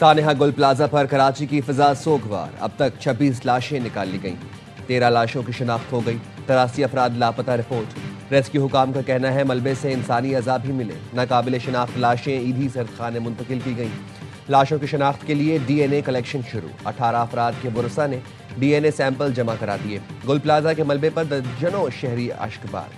सानेहा गुल प्लाजा पर कराची की फिजा सोगवार। अब तक 26 लाशें निकाली गईं, 13 लाशों की शिनाख्त हो गई, 83 अफराद लापता। रिपोर्ट रेस्क्यू हुकाम का कहना है मलबे से इंसानी अज़ा भी मिले। नाकाबिल शिनाख्त लाशें ईदी सरखाने मुंतकिल की गईं। लाशों की शिनाख्त के लिए DNA कलेक्शन शुरू। 18 अफराद के बुरसा ने DNA सैंपल जमा करा दिए। गुल प्लाजा के मलबे पर दर्जनों शहरी अश्कबार,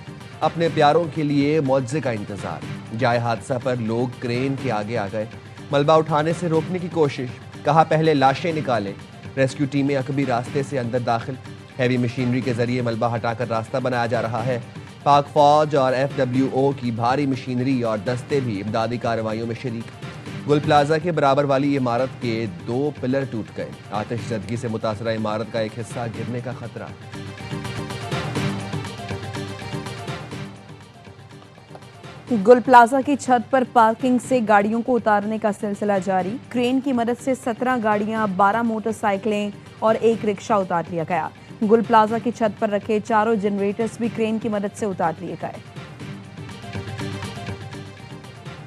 अपने प्यारों के लिए मुआवजे का इंतजार। जाए हादसा पर लोग क्रेन के आगे आ गए, मलबा उठाने से रोकने की कोशिश। कहा पहले लाशें निकालें। रेस्क्यू टीमें अकबी रास्ते से अंदर दाखिल। हैवी मशीनरी के जरिए मलबा हटाकर रास्ता बनाया जा रहा है। पाक फौज और FWO की भारी मशीनरी और दस्ते भी इमदादी कार्रवाइयों में शरीक। गुल प्लाजा के बराबर वाली इमारत के 2 पिलर टूट गए। आतिशज़दगी से मुतासरा इमारत का एक हिस्सा गिरने का खतरा। गुल प्लाजा की छत पर पार्किंग से गाड़ियों को उतारने का सिलसिला जारी। क्रेन की मदद से 17 गाड़ियां, 12 मोटरसाइकिलें और एक रिक्शा उतार लिया गया। गुल प्लाजा की छत पर रखे चारों जनरेटर्स भी क्रेन की मदद से उतार लिए गए।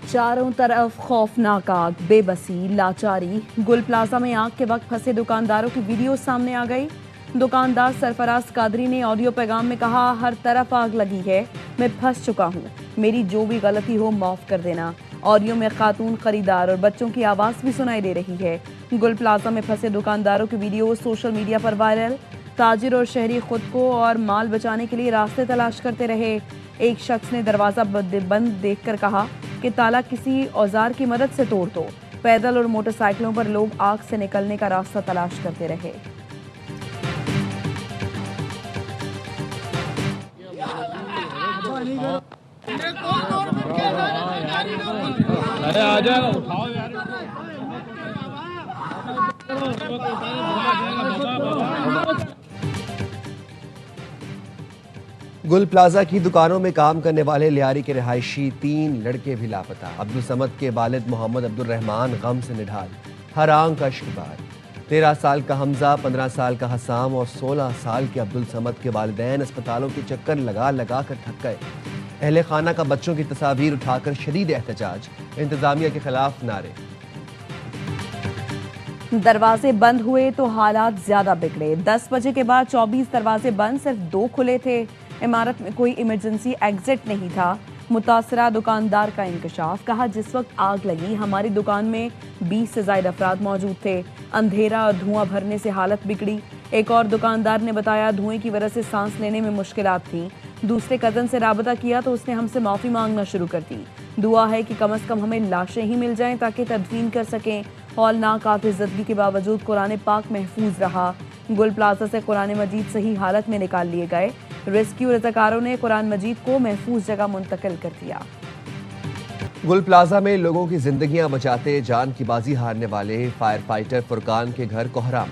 चारों तरफ खौफनाक आग, बेबसी, लाचारी। गुल प्लाजा में आग के वक्त फंसे दुकानदारों की वीडियो सामने आ गई। दुकानदार सरफराज कादरी ने ऑडियो पैगाम में कहा, हर तरफ आग लगी है, मैं फंस चुका हूँ, मेरी जो भी गलती हो माफ कर देना। ऑडियो में खातून खरीदार और बच्चों की आवाज़ भी सुनाई दे रही है। गुल प्लाजा में फंसे दुकानदारों की वीडियो सोशल मीडिया पर वायरल। ताजिर और शहरी खुद को और माल बचाने के लिए रास्ते तलाश करते रहे। एक शख्स ने दरवाज़ा बंद देखकर कहा कि ताला किसी औजार की मदद से तोड़ दो। पैदल और मोटरसाइकिलों पर लोग आग से निकलने का रास्ता तलाश करते रहे। अरे आ जाएगा, उठाओ यार। गुल प्लाजा की दुकानों में काम करने वाले लियारी के रिहायशी 3 लड़के भी लापता। अब्दुल समद के वालिद मोहम्मद अब्दुल रहमान गम से निढाल, हर आंख का शिकार। 13 साल का हमजा, 15 साल का हसाम और 16 साल के अब्दुल समद के वालिदैन अस्पतालों के चक्कर लगा लगा कर थक गए। अहले खाना का बच्चों की तस्वीर उठाकर शदीद एहतजाज, इंतजामिया के खिलाफ नारे। दरवाजे बंद हुए तो हालात ज्यादा बिगड़े। 10 बजे के बाद 24 दरवाजे बंद, सिर्फ 2 खुले थे। इमारत में कोई इमरजेंसी एग्जिट नहीं था। मुतासरा दुकानदार का इंकशाफ, कहा जिस वक्त आग लगी हमारी दुकान में 20 से ज्यादा अफराद मौजूद थे। अंधेरा और धुआं भरने से हालत बिगड़ी। एक और दुकानदार ने बताया धुएं की वजह से सांस लेने में मुश्किलात थी। दूसरे कजन से राबता किया तो उसने हमसे माफ़ी मांगना शुरू कर दी। दुआ है कि कम से कम हमें लाशें ही मिल जाएं ताकि तदफीन कर सकें। हौलनाक आतिशज़दगी के बावजूद कुरान पाक महफूज रहा। गुल प्लाजा से कुरान मजीद सही हालत में निकाल लिए गए। रेस्क्यू रज़ाकारों ने कुरान मजीद को महफूज जगह मुंतकिल कर दिया। गुल प्लाजा में लोगों की जिंदगियां बचाते जान की बाजी हारने वाले फायर फाइटर फुरकान के घर कोहराम।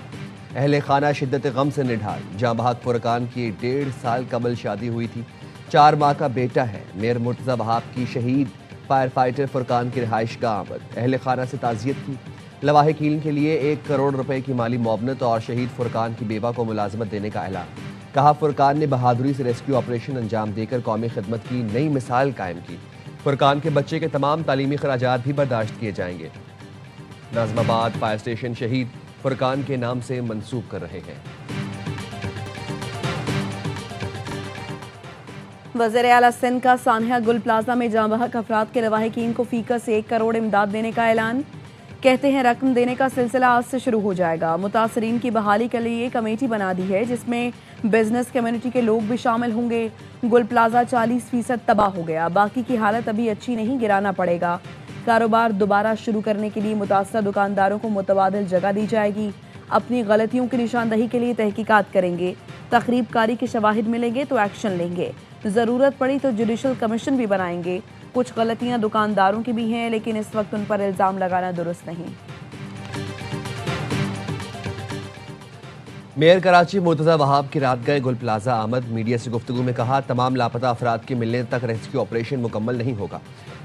अहले खाना शिद्दत गम से निढाल। जाँ बहक फुरकान की 1.5 साल कबल शादी हुई थी, 4 माह का बेटा है। मेयर मुर्तज़ा वहाब की शहीद फायर फाइटर फुरकान की रिहाइश का आमद। अहले खाना से ताज़ियत की। लवाहिकीन के लिए 1 करोड़ रुपए की माली मुआवनत और शहीद फुरकान की बेवा को मुलाजमत देने का ऐलान। कहा फुरकान ने बहादुरी से रेस्क्यू ऑपरेशन अंजाम देकर कौमी खिदमत की नई मिसाल कायम की। फुरकान के बच्चे के तमाम तालीमी खराजात भी बर्दाश्त किए जाएंगे। नाज़िमाबाद फायर स्टेशन शहीद फुरकान के नाम से मंसूब कर रहे हैं। वज़ीर आला सिंध का सानिया गुल प्लाजा में जाँ बहक अफराद के लवाहिकीन को फीका से 1 करोड़ इमदाद देने का ऐलान। कहते हैं रकम देने का सिलसिला आज से शुरू हो जाएगा। मुतासरीन की बहाली के लिए कमेटी बना दी है जिसमें बिजनेस कम्युनिटी के लोग भी शामिल होंगे। गुल प्लाजा 40% तबाह हो गया, बाकी की हालत अभी अच्छी नहीं, गिराना पड़ेगा। कारोबार दोबारा शुरू करने के लिए मुतासर दुकानदारों को मुतबादिल जगह दी जाएगी। अपनी गलतियों की निशानदही के लिए तहकीकात करेंगे। तखरीबकारी के शवाहिद मिलेंगे तो एक्शन लेंगे। ज़रूरत पड़ी तो जुडिशल कमीशन भी बनाएंगे। कुछ गलतियां दुकानदारों की भी हैं, लेकिन इस वक्त उन पर इल्ज़ाम लगाना दुरुस्त नहीं। मेयर कराची मुर्तज़ा वहाब की रात गए गुल प्लाजा आमद। मीडिया से गुफ्तगू में कहा तमाम लापता अफराद के मिलने तक रेस्क्यू ऑपरेशन मुकम्मल नहीं होगा।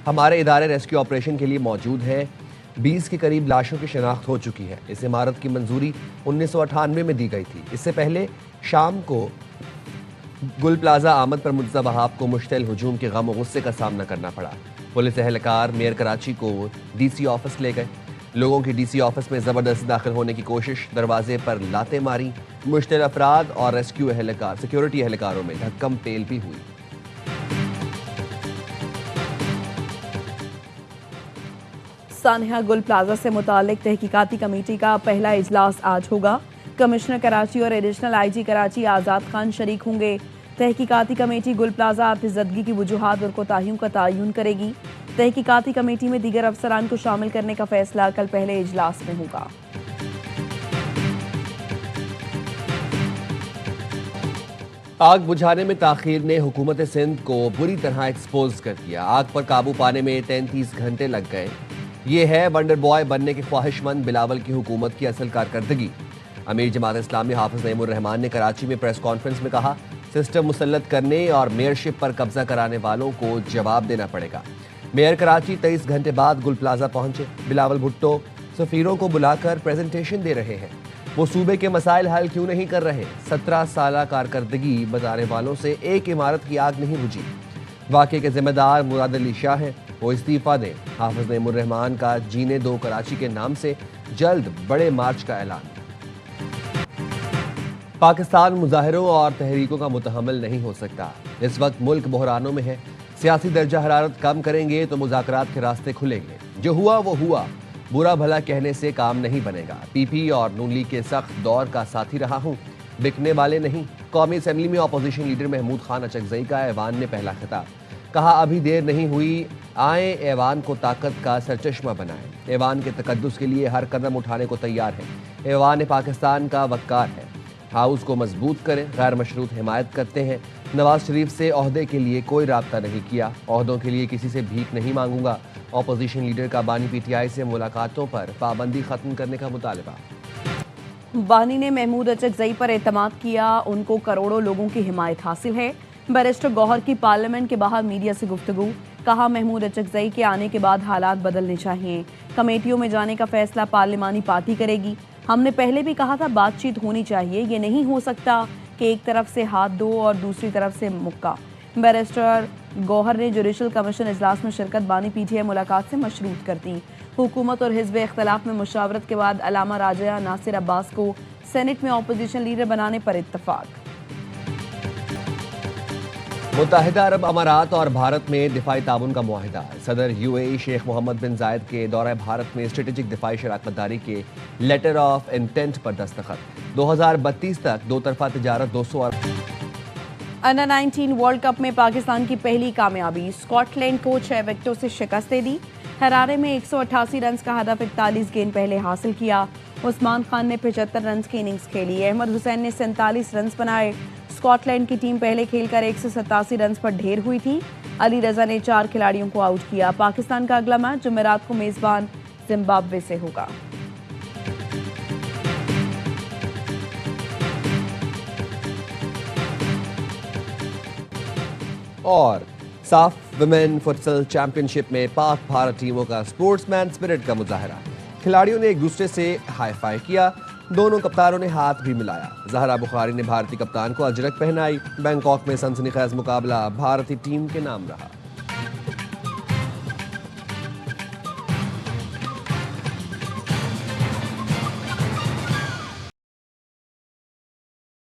हमारे इदारे रेस्क्यू ऑपरेशन के लिए मौजूद है। 20 के करीब लाशों की शिनाख्त हो चुकी है। इस इमारत की मंजूरी 1998 में दी गई थी। इससे पहले शाम को गुल प्लाजा आमद पर मुर्तज़ा वहाब को मुश्तल हुजूम के गम और गुस्से का सामना करना पड़ा। पुलिस एहलकार मेयर कराची को DC ऑफिस ले गए। लोगों की डीसी ऑफिस में जबरदस्ती दाखिल होने की कोशिश, दरवाजे पर लातें मारी, मुश्तिल अफराद और रेस्क्यू सिक्योरिटी एहलकारों में धक्कम पेल भी हुई। सानिया गुल प्लाजा से मुतालिक तहकीकाती कमेटी का पहला इजलास आज होगा। कमिश्नर कराची और एडिशनल आईजी कराची आज़ाद खान शरीक होंगे। तहकीकाती कमेटी गुल प्लाजा आपजदगी की वजूहात और कोताहियों का तयन करेगी। तहकीकाती कमेटी में दीगर अफसरान को शामिल करने का फैसला कल पहले इजलास में होगा। आग बुझाने में ताखीर ने हुकूमत सिंध को बुरी तरह एक्सपोज कर दिया। आग पर काबू पाने में 33 घंटे लग गए। ये है वंडर बॉय बनने के ख्वाहिशमंद बिलावल की हुकूमत की असल कारकर्दगी। अमीर जमात इस्लामी हाफिज नईमुर रहमान ने कराची में प्रेस कॉन्फ्रेंस में कहा, सिस्टम मुसल्लत करने और मेयरशिप पर कब्जा कराने वालों को जवाब देना पड़ेगा। मेयर कराची 23 घंटे बाद गुल प्लाजा पहुंचे। बिलावल भुट्टो सफीरों को बुलाकर प्रेजेंटेशन दे रहे हैं। वो सूबे के मसाइल हल क्यों नहीं कर रहे? 17 साल कारकर्दगी बताने वालों से एक इमारत की आग नहीं बुझी। वाक़े के जिम्मेदार मुराद अली शाह हैं, वो इस्तीफा दें। हाफिज नईमुर रहमान का जीने दो कराची के नाम से जल्द बड़े मार्च का ऐलान। पाकिस्तान मुजाहिरों और तहरीकों का मुतहम्मिल नहीं हो सकता। इस वक्त मुल्क बहरानों में है। सियासी दर्जा हरारत कम करेंगे तो मुज़ाकरात के रास्ते खुलेंगे। जो हुआ वो हुआ, बुरा भला कहने से काम नहीं बनेगा। पीपी और नून लीग के सख्त दौर का साथी रहा हूँ, बिकने वाले नहीं। कौमी असेंबली में अपोजिशन लीडर महमूद खान अचकजई का ऐवान ने पहला खिताब। कहा, अभी देर नहीं हुई, आए ऐवान को ताकत का सरचश्मा बनाएं। ऐवान के तकद्दुस के लिए हर कदम उठाने को तैयार है। ऐवान पाकिस्तान का वक्कार है। हाउस को मजबूत करें। गैर मशरूत हिमायत करते हैं। नवाज शरीफ से ओहदे के लिए कोई राब्ता नहीं किया। ओहदों के लिए किसी से भीख नहीं मांगूंगा। अपोजिशन लीडर का बानी पीटीआई से मुलाकातों पर पाबंदी खत्म करने का मुतालबा। बानी ने महमूद अचकजई पर एतमाद किया, उनको करोड़ों लोगों की हिमायत हासिल है। बैरिस्टर गौहर की पार्लियामेंट के बाहर मीडिया से गुफ्तगू। कहा, महमूद अचकजई के आने के बाद हालात बदलने चाहिए। कमेटियों में जाने का फैसला पार्लिमानी पार्टी करेगी। हमने पहले भी कहा था बातचीत होनी चाहिए। ये नहीं हो सकता कि एक तरफ से हाथ दो और दूसरी तरफ से मुक्का। बैरिस्टर गौहर ने जुडिशल कमीशन इजलास में शिरकत बानी पीटीआई मुलाकात से मशरूत कर दी। हुकूमत और हिज़्ब इख्तलाफ में मुशावरत के बाद अलामा राजा नासिर अब्बास को सेनेट में अपोजिशन लीडर बनाने पर इत्तफाक। मुत्तहिदा अरब अमारात और भारत में दिफाई ताउन का मुआहिदा। सदर यूएई शेख मोहम्मद बिन जायद के दौरे भारत में स्ट्रेटेजिक दिफाई शराकतदारी के लेटर ऑफ इंटेंट पर दस्तखत। 2032 तक दो तरफा तजारत 200 अरब। अंडर 19 वर्ल्ड कप में पाकिस्तान की पहली कामयाबी। स्कॉटलैंड को 6 विकेटों से शिकस्त दे दी। हरारे में 188 रन का हदफ 41 गेंद पहले हासिल किया। उस्मान खान ने 75 रन की इनिंग्स खेली। अहमद हुसैन ने 47 रन बनाए। स्कॉटलैंड की टीम पहले खेलकर 187 रन पर ढेर हुई थी। अली रजा ने 4 खिलाड़ियों को आउट किया। पाकिस्तान का अगला मैच जुमेरात को मेजबान जिम्बाब्वे से होगा। और साफ वुमेन फुटसल चैंपियनशिप में पाक भारत टीमों का स्पोर्ट्समैन स्पिरिट का मुजाहरा। खिलाड़ियों ने एक दूसरे से हाई फाई किया। दोनों कप्तानों ने हाथ भी मिलाया। जहरा बुखारी ने भारतीय कप्तान को अजरक पहनाई। बैंकॉक में सनसनीखेज मुकाबला भारतीय टीम के नाम रहा।